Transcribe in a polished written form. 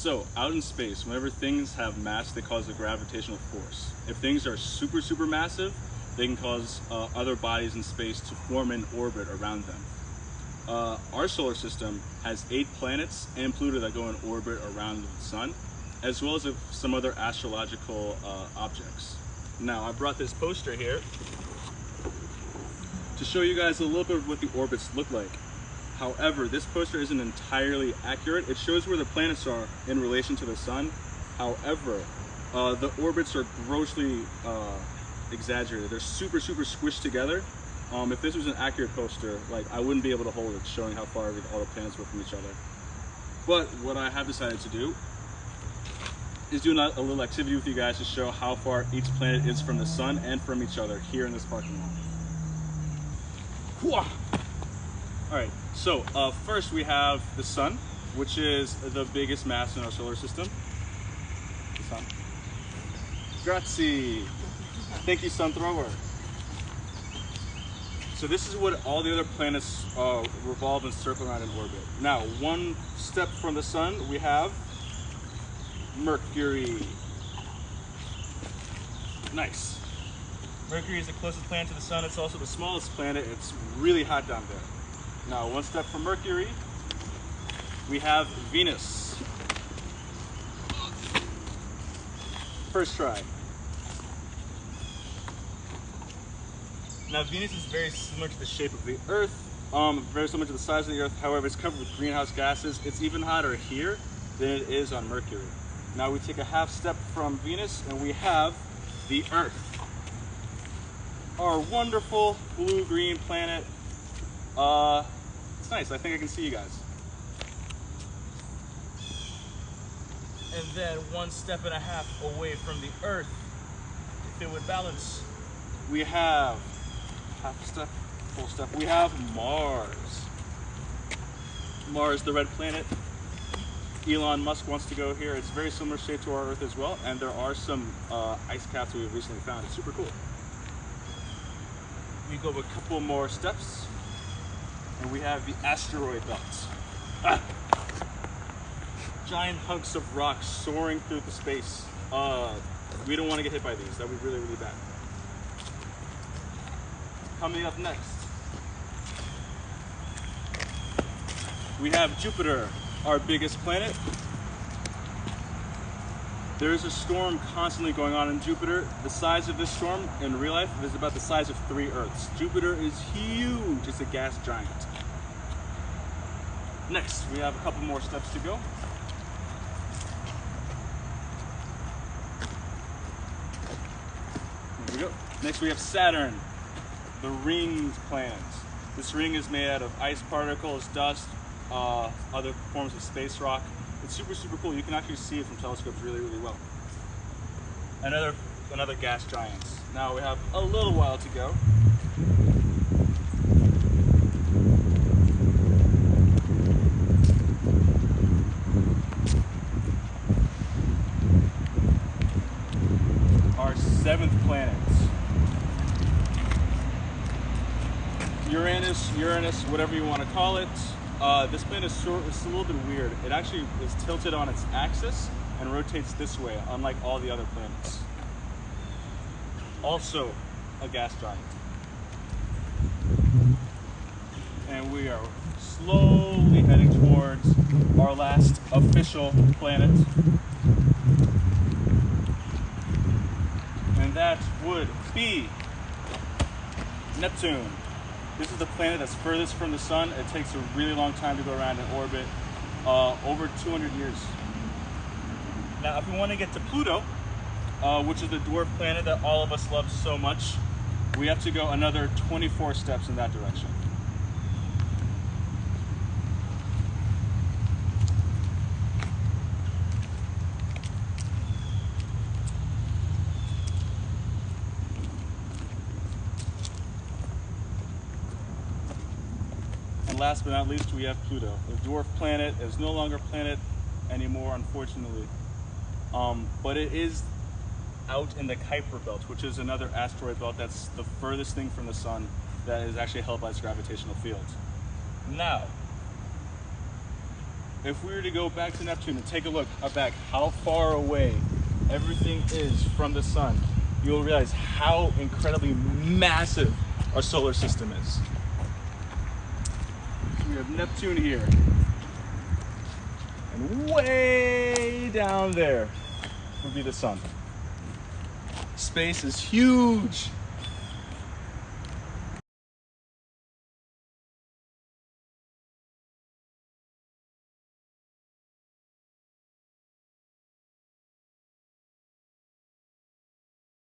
So, out in space, whenever things have mass, they cause a gravitational force. If things are super, super massive, they can cause other bodies in space to form an orbit around them. Our solar system has 8 planets and Pluto that go in orbit around the sun, as well as some other astrological objects. Now, I brought this poster here to show you guys a little bit of what the orbits look like. However, this poster isn't entirely accurate. It shows where the planets are in relation to the sun. However, the orbits are grossly exaggerated. They're super, super squished together. If this was an accurate poster, like, I wouldn't be able to hold it, showing how far all the planets were from each other. But what I have decided to do is do a little activity with you guys to show how far each planet is from the sun and from each other here in this parking lot. Alright, so first we have the sun, which is the biggest mass in our solar system. The sun. Grazie. Thank you, sun thrower. So this is what all the other planets revolve and circle around in orbit. Now, one step from the sun, we have Mercury. Nice. Mercury is the closest planet to the sun. It's also the smallest planet. It's really hot down there. Now, one step from Mercury, we have Venus. First try. Now, Venus is very similar to the shape of the Earth, very similar to the size of the Earth. However, it's covered with greenhouse gases. It's even hotter here than it is on Mercury. Now, we take a half step from Venus, and we have the Earth. Our wonderful blue-green planet. It's nice. I think I can see you guys. And then one step and a half away from the Earth, if it would balance, we have half step, full step. We have Mars. Mars, the red planet. Elon Musk wants to go here. It's very similar shape to our Earth as well, and there are some ice caps that we've recently found. It's super cool. We go a couple more steps, and we have the asteroid belt. Giant hunks of rock soaring through the space. We don't want to get hit by these. That would be really, really bad. Coming up next, we have Jupiter, our biggest planet. There is a storm constantly going on in Jupiter. The size of this storm in real life is about the size of 3 Earths. Jupiter is huge. It's a gas giant. Next, we have a couple more steps to go. Here we go. Next, we have Saturn, the rings planet. This ring is made out of ice particles, dust, other forms of space rock. It's super, super cool. You can actually see it from telescopes really, really well. Another gas giant. Now we have a little while to go. Our 7th planet. Uranus, whatever you want to call it. This planet is a little bit weird. It actually is tilted on its axis and rotates this way, unlike all the other planets. Also a gas giant. And we are slowly heading towards our last official planet. And that would be Neptune. This is the planet that's furthest from the sun. It takes a really long time to go around in orbit, over 200 years. Now, if we want to get to Pluto, which is the dwarf planet that all of us love so much, we have to go another 24 steps in that direction. And last but not least, we have Pluto. The dwarf planet is no longer a planet anymore, unfortunately. But it is out in the Kuiper belt, which is another asteroid belt that's the furthest thing from the sun that is actually held by its gravitational field. Now, if we were to go back to Neptune and take a look back how far away everything is from the sun, you'll realize how incredibly massive our solar system is. So we have Neptune here. And way down there would be the sun. Space is huge.